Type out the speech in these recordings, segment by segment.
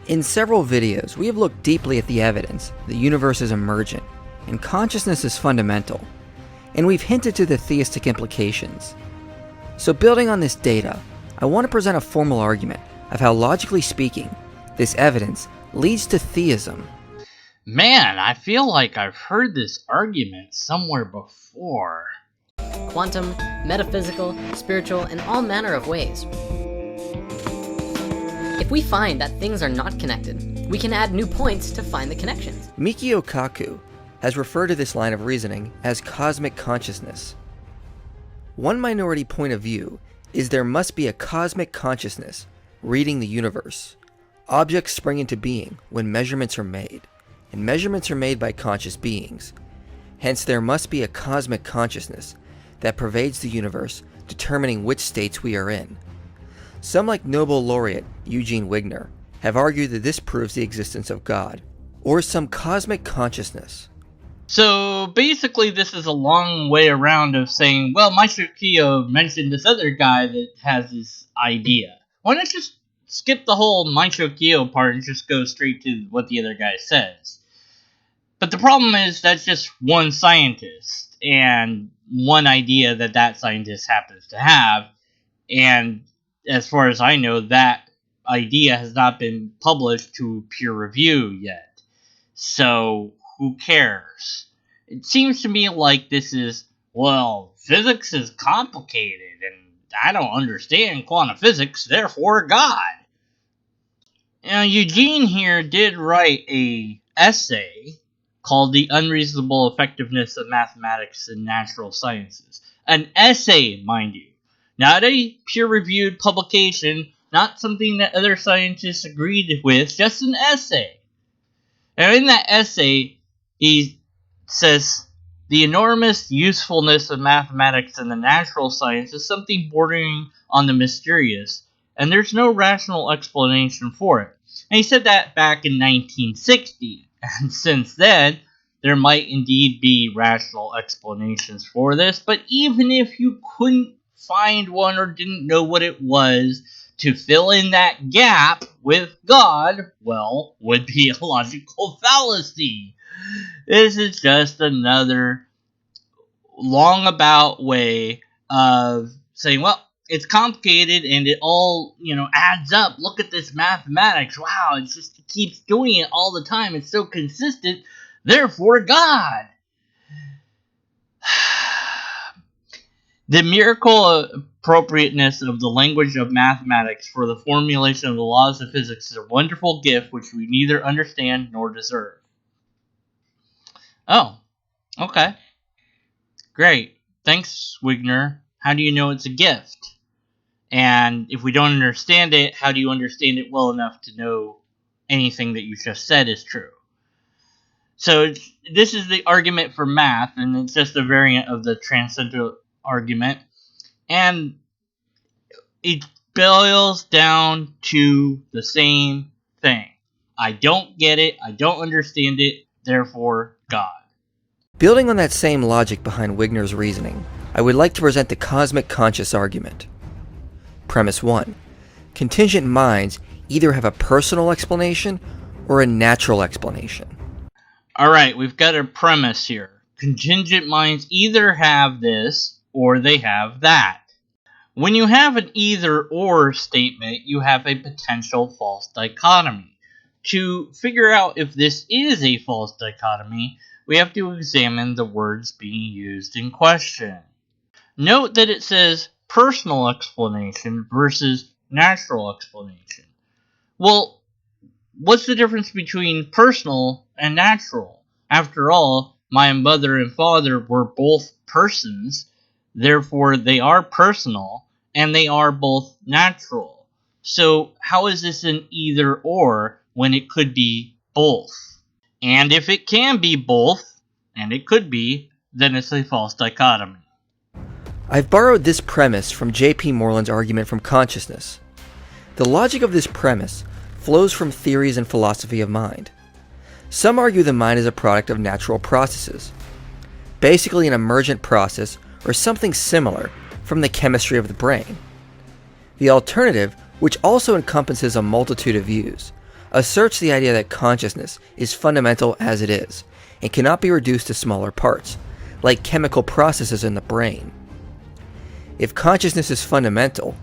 In several videos, we have looked deeply at the evidence the universe is emergent and consciousness is fundamental, and we've hinted to the theistic implications. So building on this data, I want to present a formal argument of how, logically speaking, this evidence leads to theism. Man, I feel like I've heard this argument somewhere before. Quantum, metaphysical, spiritual, and all manner of ways. If we find that things are not connected, we can add new points to find the connections. Mikio Kaku has referred to this line of reasoning as cosmic consciousness. One minority point of view is there must be a cosmic consciousness reading the universe. Objects spring into being when measurements are made, and measurements are made by conscious beings. Hence, there must be a cosmic consciousness that pervades the universe, determining which states we are in. Some, like Nobel laureate Eugene Wigner, have argued that this proves the existence of God, or some cosmic consciousness. So basically this is a long way around of saying, well, Maestro Kyo mentioned this other guy that has this idea. Why not just skip the whole Maestro Kyo part and just go straight to what the other guy says? But the problem is that's just one scientist, and one idea that scientist happens to have, and as far as I know, that idea has not been published to peer review yet. So, who cares? It seems to me like this is, well, physics is complicated, and I don't understand quantum physics, therefore God. Now, Eugene here did write an essay called The Unreasonable Effectiveness of Mathematics and Natural Sciences. An essay, mind you. Not a peer-reviewed publication, not something that other scientists agreed with, just an essay. Now, in that essay, he says, the enormous usefulness of mathematics and the natural science is something bordering on the mysterious, and there's no rational explanation for it. And he said that back in 1960, and since then, there might indeed be rational explanations for this, but even if you couldn't find one or didn't know what it was, to fill in that gap with God, well, would be a logical fallacy. This is just another long about way of saying, well, it's complicated and it all, adds up. Look at this mathematics. Wow, it keeps doing it all the time. It's so consistent. Therefore, God. The miracle appropriateness of the language of mathematics for the formulation of the laws of physics is a wonderful gift which we neither understand nor deserve. Oh, okay. Great. Thanks, Wigner. How do you know it's a gift? And if we don't understand it, how do you understand it well enough to know anything that you just said is true? So this is the argument for math, and it's just a variant of the transcendental argument, and it boils down to the same thing. I don't get it, I don't understand it, therefore God. Building on that same logic behind Wigner's reasoning, I would like to present the cosmic conscious argument. Premise 1. Contingent minds either have a personal explanation or a natural explanation. Alright, we've got a premise here. Contingent minds either have this or they have that. When you have an either-or statement, you have a potential false dichotomy. To figure out if this is a false dichotomy, we have to examine the words being used in question. Note that it says personal explanation versus natural explanation. Well, what's the difference between personal and natural? After all, my mother and father were both persons, therefore they are personal, and they are both natural. So how is this an either or when it could be both? And if it can be both, and it could be, then it's a false dichotomy. I've borrowed this premise from J.P. Moreland's argument from consciousness. The logic of this premise flows from theories and philosophy of mind. Some argue the mind is a product of natural processes, basically an emergent process or something similar from the chemistry of the brain. The alternative, which also encompasses a multitude of views, asserts the idea that consciousness is fundamental as it is, and cannot be reduced to smaller parts, like chemical processes in the brain. If consciousness is fundamental,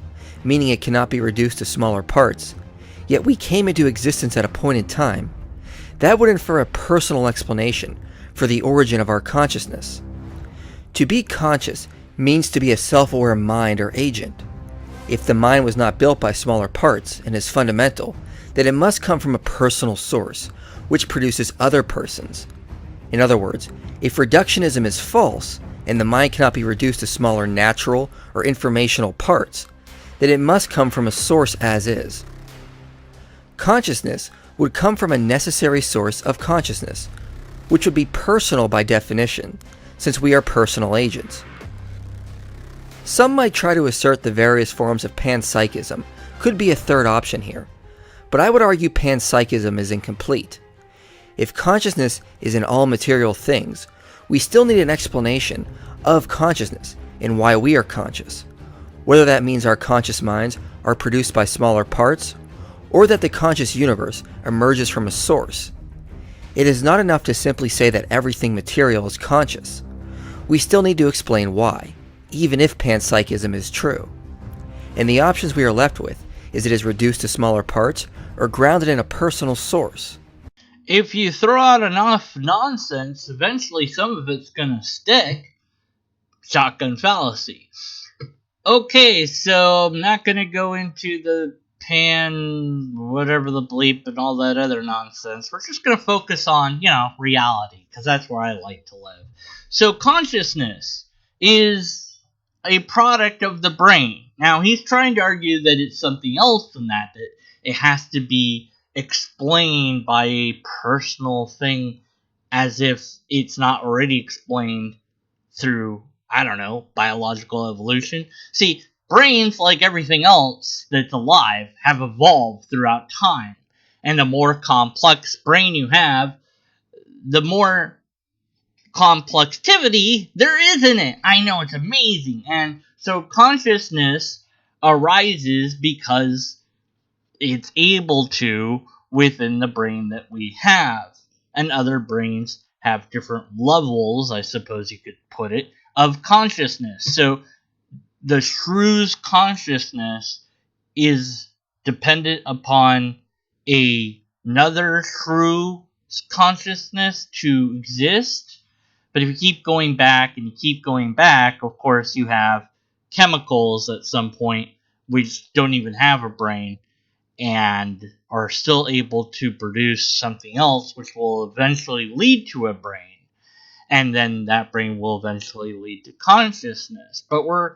meaning it cannot be reduced to smaller parts, yet we came into existence at a point in time, that would infer a personal explanation for the origin of our consciousness. To be conscious means to be a self-aware mind or agent. If the mind was not built by smaller parts and is fundamental, then it must come from a personal source, which produces other persons. In other words, if reductionism is false, and the mind cannot be reduced to smaller natural or informational parts, then it must come from a source as is. Consciousness would come from a necessary source of consciousness, which would be personal by definition, since we are personal agents. Some might try to assert the various forms of panpsychism could be a third option here, but I would argue panpsychism is incomplete. If consciousness is in all material things, we still need an explanation of consciousness and why we are conscious, whether that means our conscious minds are produced by smaller parts, or that the conscious universe emerges from a source. It is not enough to simply say that everything material is conscious. We still need to explain why, even if panpsychism is true. And the options we are left with is it is reduced to smaller parts or grounded in a personal source. If you throw out enough nonsense, eventually some of it's gonna stick. Shotgun fallacy. Okay, so I'm not gonna go into the pan, whatever the bleep, and all that other nonsense. We're just gonna focus on, reality, because that's where I like to live. So consciousness is a product of the brain. Now, he's trying to argue that it's something else than that it has to be explained by a personal thing, as if it's not already explained through, biological evolution. See, brains, like everything else that's alive, have evolved throughout time. And the more complex brain you have, the more complexity there is in it. I know, it's amazing. And so consciousness arises because it's able to within the brain that we have. And other brains have different levels, I suppose you could put it, of consciousness. So the shrew's consciousness is dependent upon another shrew's consciousness to exist. But if you keep going back and you keep going back, of course you have chemicals at some point which don't even have a brain and are still able to produce something else which will eventually lead to a brain. And then that brain will eventually lead to consciousness. But we're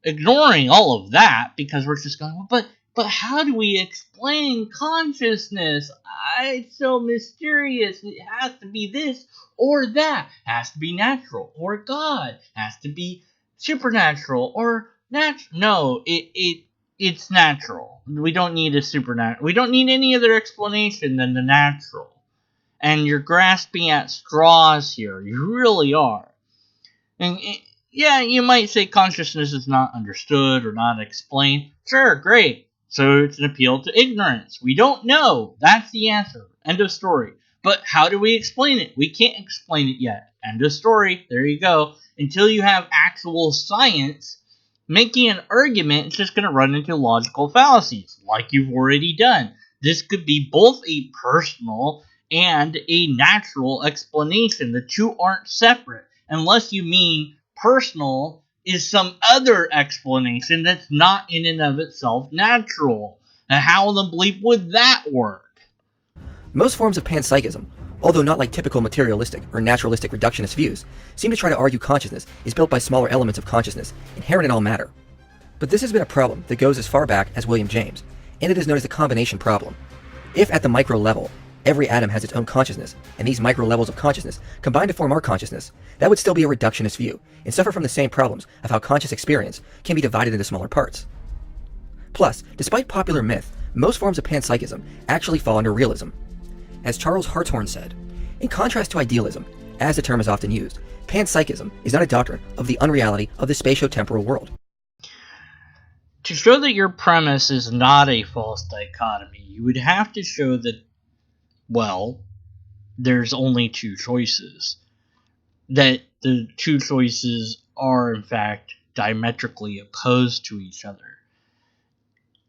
ignoring all of that because we're just going, but how do we explain consciousness? It's so mysterious. It has to be this or that. It has to be natural or God. It has to be supernatural or natural. No, it's natural. We don't need a supernatural. We don't need any other explanation than the natural. And you're grasping at straws here. You really are. And yeah, you might say consciousness is not understood or not explained. Sure, great. So it's an appeal to ignorance. We don't know. That's the answer. End of story. But how do we explain it? We can't explain it yet. End of story. There you go. Until you have actual science, making an argument is just going to run into logical fallacies, like you've already done. This could be both a personal and a natural explanation. The two aren't separate, unless you mean personal is some other explanation that's not in and of itself natural. And how in the bleep would that work? Most forms of panpsychism, although not like typical materialistic or naturalistic reductionist views, seem to try to argue consciousness is built by smaller elements of consciousness inherent in all matter. But this has been a problem that goes as far back as William James, and it is known as the combination problem. If at the micro level, every atom has its own consciousness, and these micro levels of consciousness combine to form our consciousness, that would still be a reductionist view, and suffer from the same problems of how conscious experience can be divided into smaller parts. Plus, despite popular myth, most forms of panpsychism actually fall under realism. As Charles Hartshorne said, in contrast to idealism, as the term is often used, panpsychism is not a doctrine of the unreality of the spatio-temporal world. To show that your premise is not a false dichotomy, you would have to show that Well, there's only two choices. That the two choices are, in fact, diametrically opposed to each other.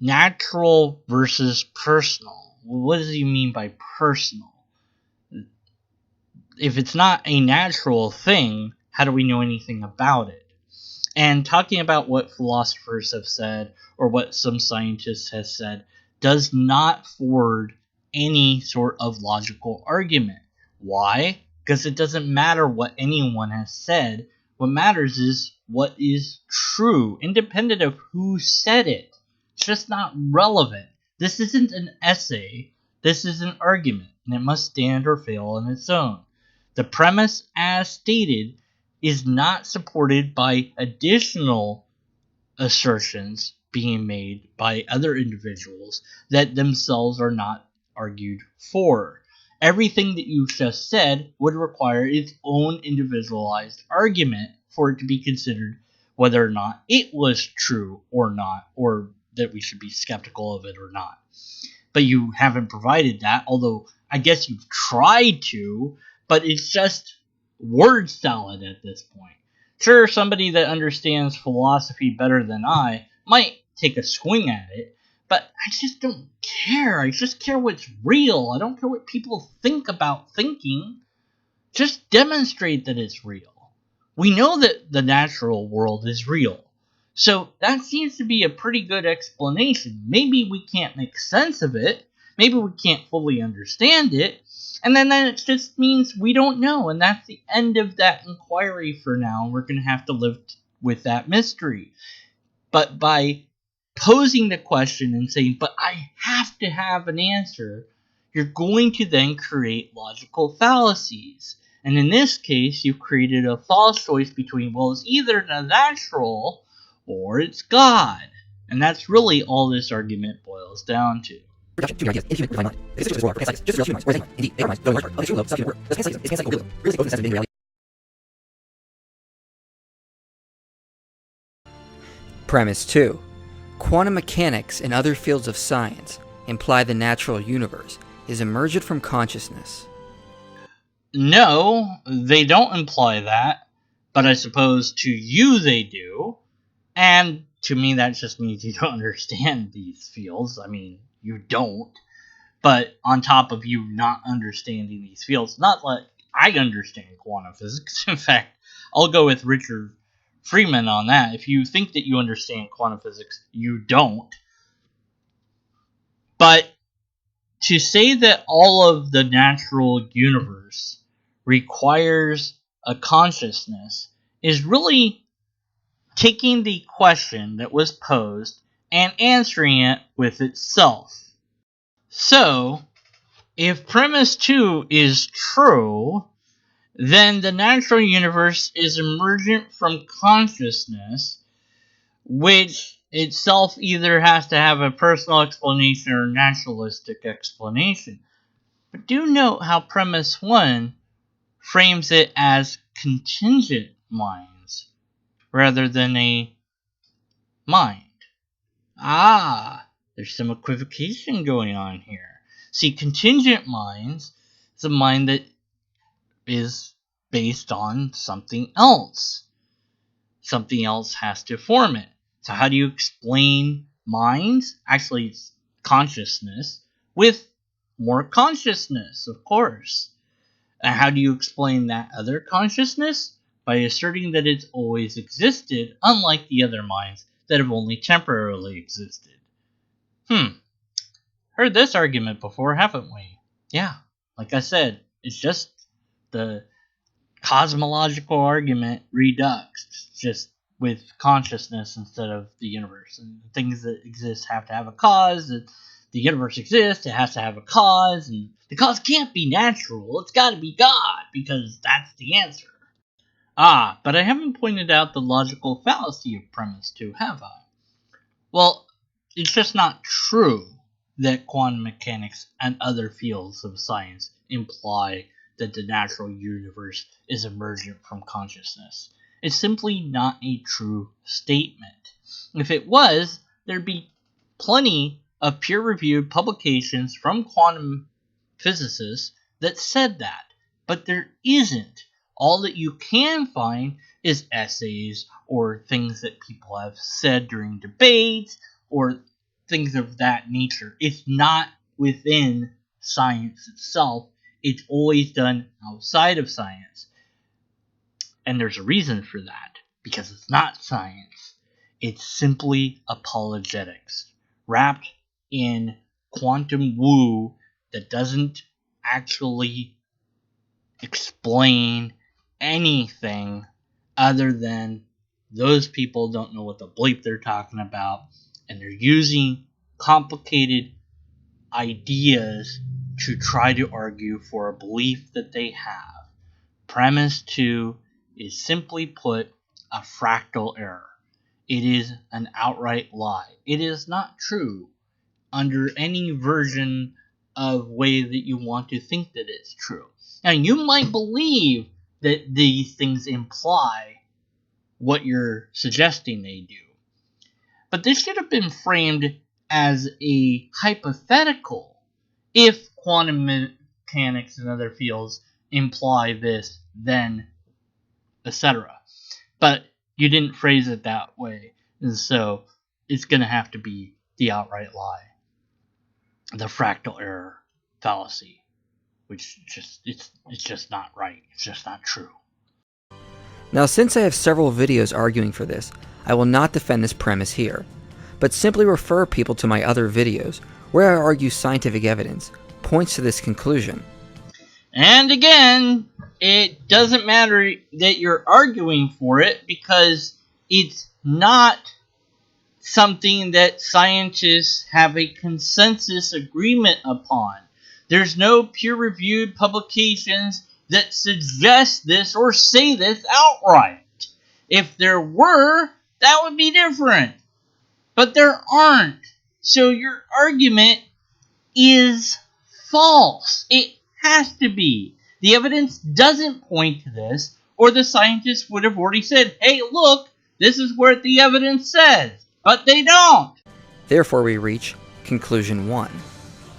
Natural versus personal. What does he mean by personal? If it's not a natural thing, how do we know anything about it? And talking about what philosophers have said, or what some scientists have said, does not forward any sort of logical argument. Why? Because it doesn't matter what anyone has said. What matters is what is true, independent of who said it. It's just not relevant. This isn't an essay. This is an argument, and it must stand or fail on its own. The premise, as stated, is not supported by additional assertions being made by other individuals that themselves are not argued for. Everything that you just said would require its own individualized argument for it to be considered whether or not it was true or not, or that we should be skeptical of it or not. But you haven't provided that, although I guess you've tried to, but it's just word salad at this point. Sure, somebody that understands philosophy better than I might take a swing at it, but I just don't care. I just care what's real. I don't care what people think about thinking. Just demonstrate that it's real. We know that the natural world is real. So that seems to be a pretty good explanation. Maybe we can't make sense of it. Maybe we can't fully understand it. And then it just means we don't know. And that's the end of that inquiry for now. We're going to have to live with that mystery. But by posing the question and saying, but I have to have an answer, you're going to then create logical fallacies. And in this case, you've created a false choice between, well, it's either the natural or it's God. And that's really all this argument boils down to. Reduction to mere ideas, inhuman, refined mind. This is just for pan-psychics, just as real humans, whereas anyone, indeed, they are minds, though in large part, of extreme low, subhuman work. Thus pan-psychism is panpsychical realism, realistic both in the sense of being reality. Premise 2. Quantum mechanics and other fields of science imply the natural universe is emergent from consciousness. No, they don't imply that, but I suppose to you they do. And to me, that just means you don't understand these fields. I mean, you don't. But on top of you not understanding these fields, not like I understand quantum physics. In fact, I'll go with Richard Freeman on that. If you think that you understand quantum physics, you don't. But to say that all of the natural universe requires a consciousness is really taking the question that was posed and answering it with itself. So, if premise 2 is true, then the natural universe is emergent from consciousness, which itself either has to have a personal explanation or a naturalistic explanation. But do note how premise 1 frames it as contingent minds rather than a mind. There's some equivocation going on here. See, contingent minds is a mind that is based on something else. Something else has to form it. So how do you explain minds? Actually, it's consciousness with more consciousness, of course. And how do you explain that other consciousness? By asserting that it's always existed, unlike the other minds that have only temporarily existed. Heard this argument before, haven't we? Yeah, like I said, it's just the cosmological argument reduxed, just with consciousness instead of the universe. And the things that exist have to have a cause. The universe exists, it has to have a cause, and the cause can't be natural, it's got to be God, because that's the answer. But I haven't pointed out the logical fallacy of premise 2, have I? Well, it's just not true that quantum mechanics and other fields of science imply that the natural universe is emergent from consciousness. It's simply not a true statement. If it was, there'd be plenty of peer-reviewed publications from quantum physicist that said that. But there isn't. All that you can find is essays or things that people have said during debates or things of that nature. It's not within science itself. It's always done outside of science. And there's a reason for that, because it's not science. It's simply apologetics, wrapped in quantum woo that doesn't actually explain anything other than those people don't know what the bleep they're talking about, and they're using complicated ideas to try to argue for a belief that they have. Premise 2 is simply put a fractal error. It is an outright lie. It is not true under any version of way that you want to think that it's true. Now, you might believe that these things imply what you're suggesting they do. But this should have been framed as a hypothetical. If quantum mechanics and other fields imply this, then etc. But you didn't phrase it that way, and so it's going to have to be the outright lie, the fractal error fallacy, which it's just not right. It's just not true. Now, since I have several videos arguing for this, I will not defend this premise here, but simply refer people to my other videos where I argue scientific evidence points to this conclusion. And again, it doesn't matter that you're arguing for it, because it's not something that scientists have a consensus agreement upon. There's no peer-reviewed publications that suggest this or say this outright. If there were, that would be different. But there aren't. So your argument is false. It has to be. The evidence doesn't point to this, or the scientists would have already said, hey, look, this is what the evidence says. But they don't. Therefore, we reach conclusion 1.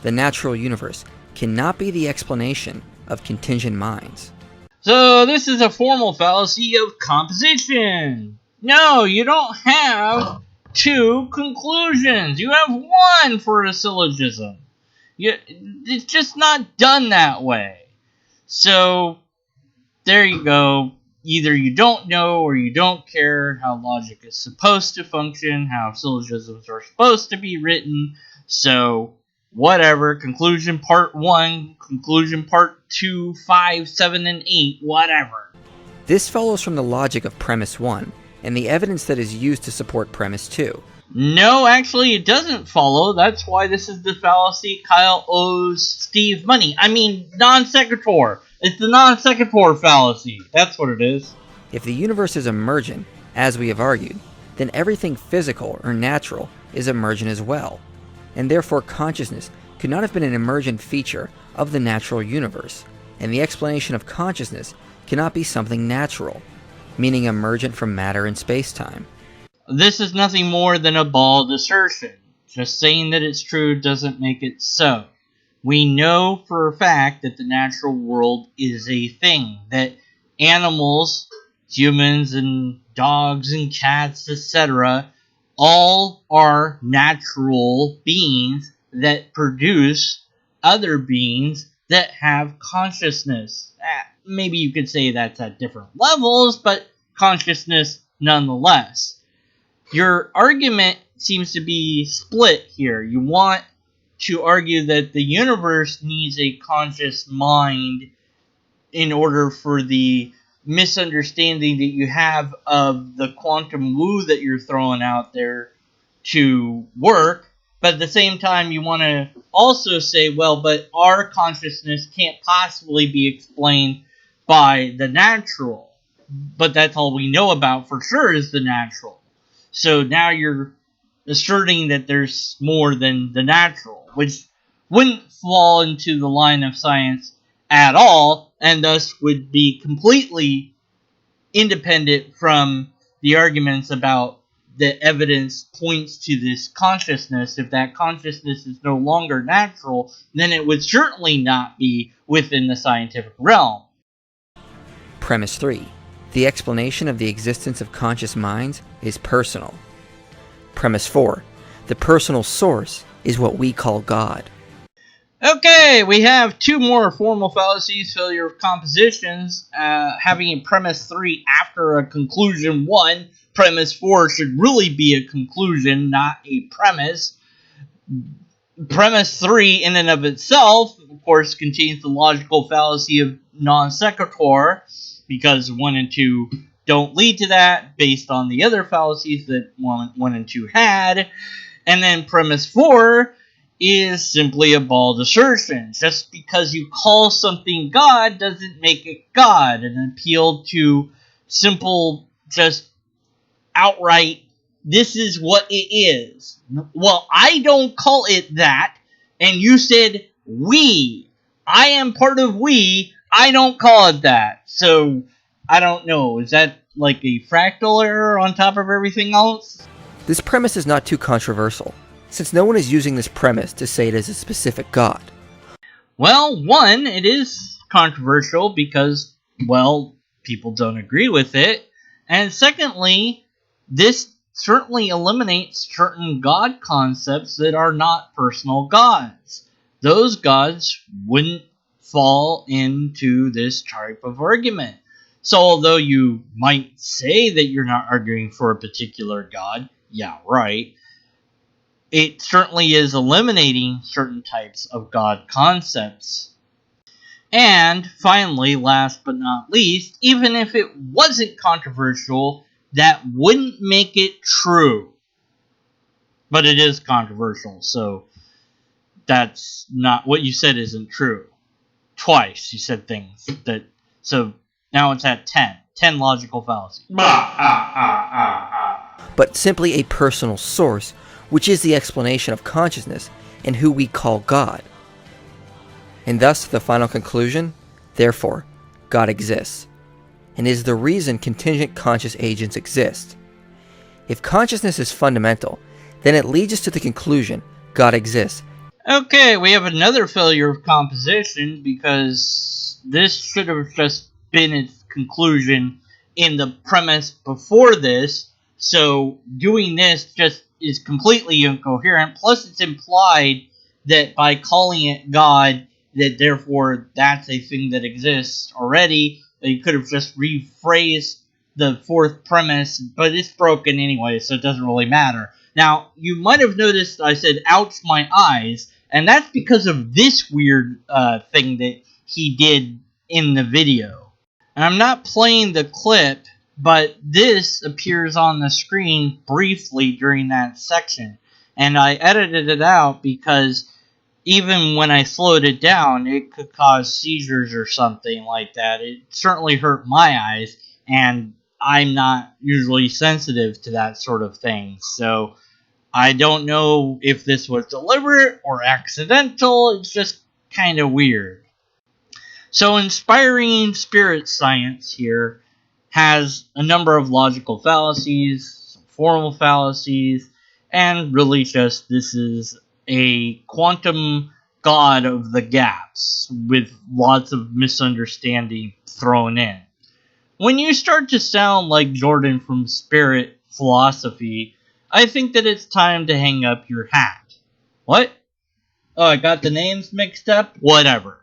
The natural universe cannot be the explanation of contingent minds. So this is a formal fallacy of composition. No, you don't have two conclusions. You have one for a syllogism. It's just not done that way. So there you go. Either you don't know or you don't care how logic is supposed to function, how syllogisms are supposed to be written. So whatever. Conclusion part 1, conclusion part 2, 5, 7, and 8, whatever. This follows from the logic of premise 1 and the evidence that is used to support premise 2. No, actually, it doesn't follow. That's why this is the fallacy Kyle owes Steve money. I mean, non sequitur. It's the non sequitur fallacy. That's what it is. If the universe is emergent, as we have argued, then everything physical or natural is emergent as well, and therefore consciousness could not have been an emergent feature of the natural universe, and the explanation of consciousness cannot be something natural, meaning emergent from matter and space-time. This is nothing more than a bald assertion. Just saying that it's true doesn't make it so. We know for a fact that the natural world is a thing, that animals, humans and dogs and cats, etc., all are natural beings that produce other beings that have consciousness. Maybe you could say that's at different levels, but consciousness nonetheless. Your argument seems to be split here. You want to argue that the universe needs a conscious mind in order for the misunderstanding that you have of the quantum woo that you're throwing out there to work, but at the same time you want to also say, well, but our consciousness can't possibly be explained by the natural, but that's all we know about for sure is the natural. So now you're asserting that there's more than the natural, which wouldn't fall into the line of science at all, and thus would be completely independent from the arguments about the evidence points to this consciousness. If that consciousness is no longer natural, then it would certainly not be within the scientific realm. Premise 3. The explanation of the existence of conscious minds is personal. Premise 4. The personal source is what we call God. Okay, we have two more formal fallacies, failure of compositions, having a premise 3 after a conclusion 1. Premise 4 should really be a conclusion, not a premise. Premise 3 in and of itself, of course, contains the logical fallacy of non sequitur, because 1 and 2 don't lead to that, based on the other fallacies that 1 and 2 had. And then premise 4 is simply a bald assertion. Just because you call something God doesn't make it God. An appeal to simple, just outright, this is what it is. Well, I don't call it that, and you said we. I am part of we. I don't call it that. So, I don't know. Is that like a fractal error on top of everything else? This premise is not too controversial, since no one is using this premise to say it is a specific God. Well, one, it is controversial because, well, people don't agree with it. And secondly, this certainly eliminates certain God concepts that are not personal gods. Those gods wouldn't fall into this type of argument. So although you might say that you're not arguing for a particular God, yeah, right, it certainly is eliminating certain types of God concepts. And finally, last but not least, even if it wasn't controversial, that wouldn't make it true. But it is controversial, so that's not what you said isn't true. Twice you said things that, so now it's at 10. 10 logical fallacies. But simply a personal source, which is the explanation of consciousness and who we call God. And thus the final conclusion, therefore, God exists, and is the reason contingent conscious agents exist. If consciousness is fundamental, then it leads us to the conclusion God exists. Okay, we have another failure of composition because this should have just been its conclusion in the premise before this. So doing this just is completely incoherent. Plus, it's implied that by calling it God, that therefore that's a thing that exists already. You could have just rephrased the fourth premise, but it's broken anyway, so it doesn't really matter. Now, you might have noticed I said, ouch my eyes, and that's because of this weird thing that he did in the video. And I'm not playing the clip, but this appears on the screen briefly during that section. And I edited it out because even when I slowed it down, it could cause seizures or something like that. It certainly hurt my eyes, and I'm not usually sensitive to that sort of thing. So I don't know if this was deliberate or accidental. It's just kind of weird. So Inspiring Spirit Science here has a number of logical fallacies, some formal fallacies, and really just this is a quantum god of the gaps with lots of misunderstanding thrown in. When you start to sound like Jordan from Spirit Philosophy, I think that it's time to hang up your hat. What? Oh, I got the names mixed up? Whatever.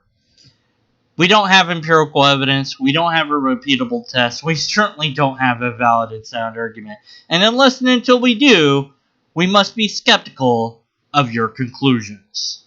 We don't have empirical evidence. We don't have a repeatable test. We certainly don't have a valid and sound argument. And unless and until we do, we must be skeptical of your conclusions.